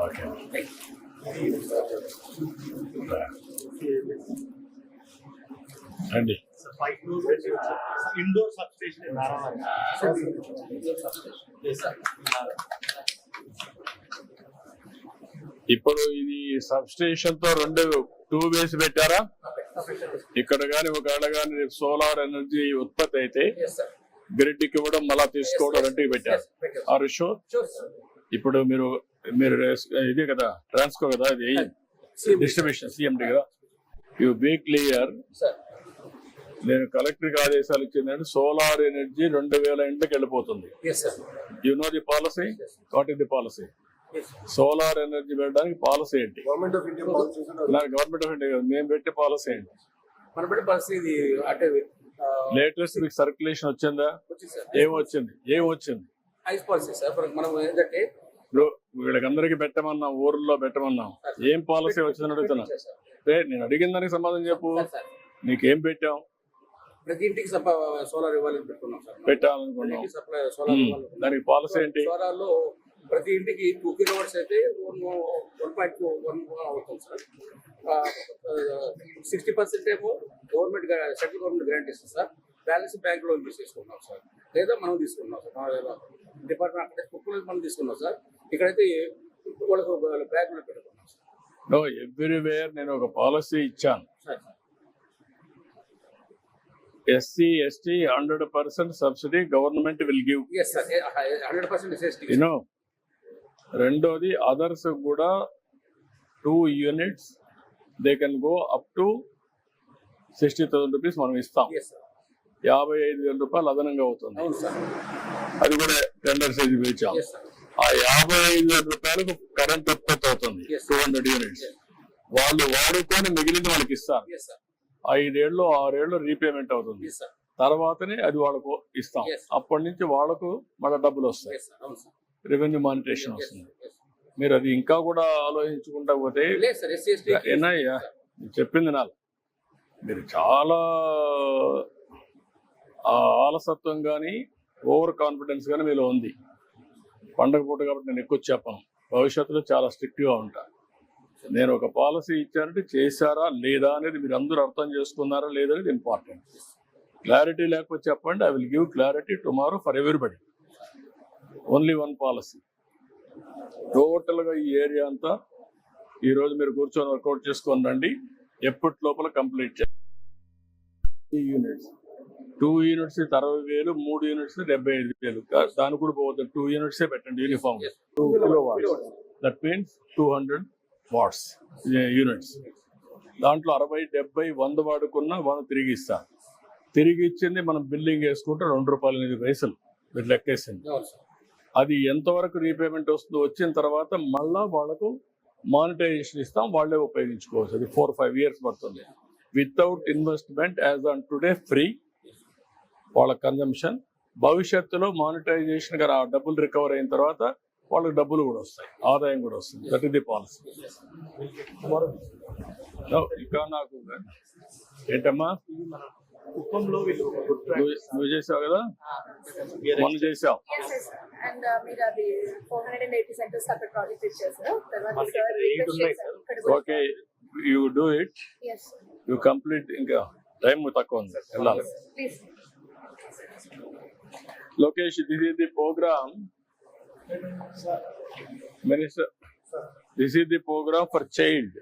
Okay అండి. Indoor substation ఇప్పుడు ఇది సబ్స్టేషన్ తో 2 వేస్ పెట్టారా? ఇక్కడ గాని ఒకవేళ గాని సోలార్ ఎనర్జీ ఉత్పత్తి అయితే గ్రిడ్ కి ఇవ్వడం మళ్ళా తీసుకోవడం రెండుకి పెట్టారు. Are sure? ఇప్పుడు మీరు ఇదే కదా ట్రాన్స్కో కదా, ఇది డిస్ట్రిబ్యూషన్ సిఎండి కదా. You be clear. నేను కలెక్టర్ ఆదేశాలు ఇచ్చిందంటే సోలార్ ఎనర్జీ 2000 ఇంట్లోకి వెళ్ళిపోతుంది. You know the policy? What is the policy? Solar energy పెట్టడానికి పాలసీ ఏంటి? గవర్నమెంట్ ఆఫ్ ఇండియా మేము పెట్టే పాలసీ ఏంటి? లేటెస్ట్ మీకు సర్క్యులేషన్ వచ్చిందా? ఏమొచ్చింది? ఇప్పుడు వీళ్ళకందరికి పెట్టమన్నాం, ఊర్లో పెట్టమన్నాం. ఏం పాలసీ వచ్చిందని అడుగుతున్నా. నేను అడిగిన దానికి సమాధానం చెప్పు. నీకేం పెట్టాం? ప్రతి ఇంటికి సోలార్ ఇవ్వాలని పెట్టుకున్నాం సార్. పెట్టాలనుకున్నాం. దానికి పాలసీ ఏంటి? సోలార్ లో ప్రతి ఇంటికి 2 kilowatts అయితే 1.1 అవుతుంది సార్. 60% ఏమో గవర్నమెంట్ సెంట్రల్ గవర్నమెంట్ గ్రాంట్ ఇస్తుంది సార్. బ్యాలెన్స్ బ్యాంక్ లో తీసుకుంటున్నాం సార్, లేదా మనం తీసుకున్నాం సార్. డిపార్ట్మెంట్ అక్కడ కుక్కలు మనం తీసుకున్నాం సార్. ఇక్కడైతే వాళ్ళకు బ్యాంక్ లో పెట్టుకున్నాం సార్. నో, ఎవ్రీవేర్ నేను ఒక పాలసీ ఇచ్చాను. SC, ST 100% subsidy government will give. Yes sir, 100% SST. రెండోది అదర్స్ కూడా 2 units they can go up to 60,000 rupees మనం ఇస్తాం. 55,000 రూపాయలు అదనంగా అవుతుంది. అది కూడా టెండర్ సైజ్ పిలిచాం. ఆ 55,000 రూపాయలకు కరెంట్ ఉత్పత్తి అవుతుంది. 200 units వాళ్ళు వాడుకొని మిగిలింది వాళ్ళకి ఇస్తారు. 5 ఏళ్ళు 6 ఏళ్ళు రీపేమెంట్ అవుతుంది. తర్వాతనే అది వాళ్ళకు ఇస్తాం. అప్పటి నుంచి వాళ్ళకు మళ్ళీ డబ్బులు వస్తాయి, రెవెన్యూ మానిటేషన్ వస్తుంది. మీరు అది ఇంకా కూడా ఆలోచించుకుంటా పోతే ఏనయ్యా చెప్పింది నాలుగు. మీరు చాలా ఆలసత్వం కానీ ఓవర్ కాన్ఫిడెన్స్ కానీ మీలో ఉంది. పండగ పూట కాబట్టి నేను ఎక్కువ చెప్పను. భవిష్యత్తులో చాలా స్ట్రిక్ట్గా ఉంటా. నేను ఒక పాలసీ ఇచ్చానంటే చేశారా లేదా అనేది మీరు అందరూ అర్థం చేసుకున్నారా లేదనేది ఇంపార్టెంట్. క్లారిటీ లేకపోతే చెప్పండి. I will give clarity tomorrow for everybody. Only one policy. టోటల్గా ఈ ఏరియా అంతా ఈరోజు మీరు కూర్చొని వర్కౌట్ చేసుకొని రండి. ఎప్పటి లోపల కంప్లీట్ చేయాలి. 2 units 60,000, 3 units 75,000. దాని కూడా పోతుంది. 2 units పెట్టండి uniform. 2 kilowatts. That means 200 watts units. దాంట్లో 60, 70, 100 వాడుకున్న 100 తిరిగి ఇస్తా. తిరిగి ఇచ్చింది మనం బిల్లింగ్ వేసుకుంటే ₹2.8 మీరు లెక్కేసింది. అది ఎంతవరకు రీపేమెంట్ వస్తుందో వచ్చిన తర్వాత మళ్ళా వాళ్ళకు మానిటైజేషన్ ఇస్తాం. వాళ్ళే ఉపయోగించుకోవచ్చు. అది 4-5 years పడుతుంది. Without investment as on today free వాళ్ళ కన్జంప్షన్. భవిష్యత్తులో మానిటైజేషన్ గారు ఆ డబ్బులు రికవర్ అయిన తర్వాత వాళ్ళకి డబ్బులు కూడా వస్తాయి, ఆదాయం కూడా వస్తుంది. That is the policy. ఇంకా నాకు ఏంటమ్మా నువ్వు చేసావు కదా, మొన్న చేసావు. Okay, you do it. You complete. ఇంకా టైం తక్కువ ఉంది, వెళ్ళాలి. Lokesh, this is the programme. Minister, this is the program for child.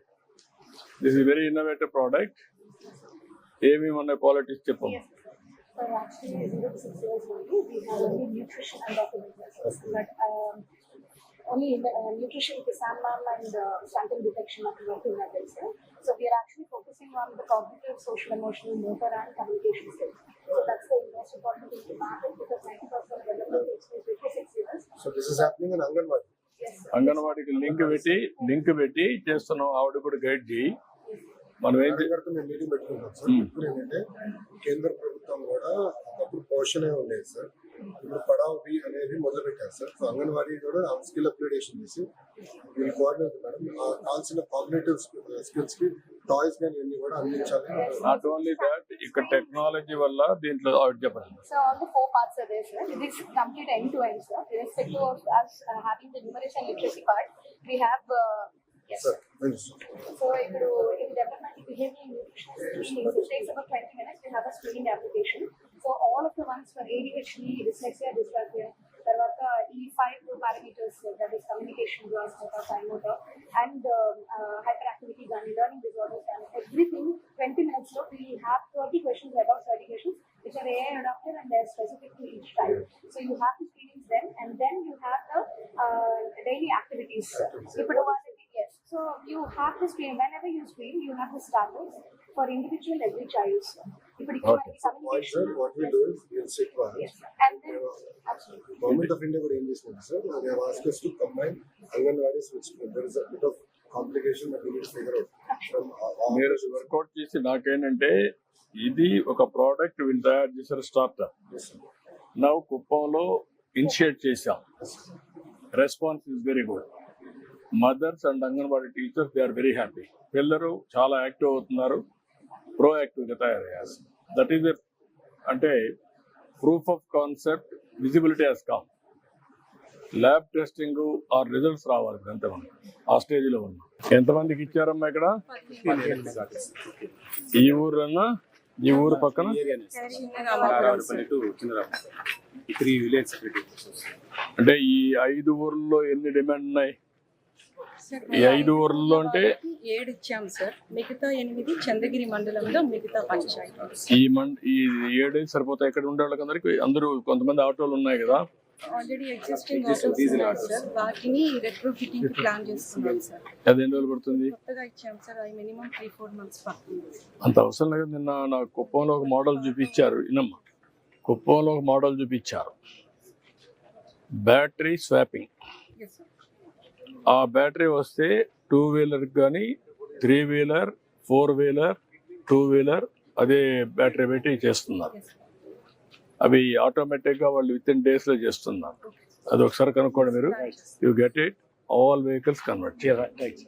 This is a very innovative product. Amy Manna quality step. Yes, so actually 0 to 6 years old, we have only nutrition and documents, but only in the nutrition with the SAMM and symptom detection of working methods. So we are actually focusing on the cognitive, social, emotional, motor and communication skills. So that's the most important thing to market, because 90% of development takes place before 6 years. So this is happening in Anganwadi. Yes. అంగన్వాడికి link పెట్టి చేస్తున్నాం. ఆవిడ కూడా guide చేయి. మనం ఏం meeting పెట్టుకుంటాం sir. ఇప్పుడు ఏంటంటే కేంద్ర ప్రభుత్వం కూడా ఒకప్పుడు పోషణే ఉండేది సార్. ఇప్పుడు పడావ్ బి అనేది మొదలు పెట్టారు సార్. సో అంగన్వాడీ కూడా స్కిల్ అప్గ్రేడేషన్ చేసి వీళ్ళు కోఆర్డినేట్ మేడం కావాల్సిన కాగ్నేటివ్ స్కిల్స్ కి టాయ్స్ కానీ ఇవన్నీ కూడా అందించాలి. నాట్ ఓన్లీ దాట్ ఇక్కడ టెక్నాలజీ వల్ల దీంట్లో చెప్పండి. So all the 4 parts are there, sir. It is complete end to end, sir. Irrespective of us having the numeracy and literacy part, we have yes. Sir So in development behavior and nutrition screening, it takes about 20 minutes. We have a screening application. So all of the ones for ADHD, dyslexia, dysgraphia, tarvata E5 parameters, that is communication, gross motor, fine motor, and hyperactivity, learning disorders, and everything. 20 minutes lo we have 30 questions, about 30 questions, which are AI adapted and they are specific to each type. So you have to screen them, and then you have the daily activities. Yes. So you have to screen. Whenever you screen, you have the status for individual every child. Okay. sir, what we do is we'll sit one. Yes. And then absolutely. Government of India కూడా ఏం చేస్తుంది sir, they have asked us to combine anganwadis which there is a bit of complication that we need to figure out from మీరు work out చేసి నాకేంటంటే ఇది ఒక product వీళ్ళు తయారు చేశారు స్టార్ట్అప్. నా కుప్పంలో ఇనిషియేట్ చేశాం. Response is very good. Mothers and anganwadi teachers they are very happy. పిల్లలు చాలా యాక్టివ్ అవుతున్నారు, ప్రోయాక్టివ్గా తయారయ్యారు. దట్ ఈస్ అంటే proof of concept visibility has come. Lab testing or results రావాలి ఎంతమంది ఆ స్టేజ్లో ఉన్నాం. ఎంతమందికి ఇచ్చారమ్మా ఇక్కడ? ఈ ఊరన్నా ఈ ఊరు పక్కన అంటే ఈ 5 ఊర్లలో ఎన్ని డిమాండ్ ఉన్నాయి? ఈ 5 ఊర్లలో అంటే 7 ఇచ్చాం సార్. మిగతా 8 చంద్రగిరి మండలంలో మిగతా పంచాయతీ. ఈ 7 సరిపోతాయి. ఇక్కడ ఉండే వాళ్ళకందరికి అందరూ కొంతమంది ఆటోలు ఉన్నాయి కదా, ఆల్రెడీ ఎగ్జిస్టింగ్ ఆటోస్ ఉన్నాయి సార్. వాటిని రెట్రోఫిటింగ్ ప్లాన్ చేస్తున్నాం సార్. అది ఎన్ని రోజులు పడుతుంది? కొత్తగా ఇచ్చాం సార్. అది మినిమం 3-4 మంత్స్ పడుతుంది. అంత అవసరం లేదు. నిన్న నాకు కుప్పంలో ఒక మోడల్ చూపించారు. వినమ్మా, కుప్పంలో ఒక మోడల్ చూపించారు, బ్యాటరీ స్వాపింగ్. Yes, sir. ఆ బ్యాటరీ వస్తే 2 వీలర్ కానీ 3 వీలర్ 4 వీలర్ 2 వీలర్ అదే బ్యాటరీ పెట్టి చేస్తున్నారు. Yes, sir. అవి ఆటోమేటిక్గా వాళ్ళు విత్ ఇన్ డేస్లో చేస్తున్నారు. అది ఒకసారి కనుక్కోండి మీరు. You get it, all vehicles convert. Right.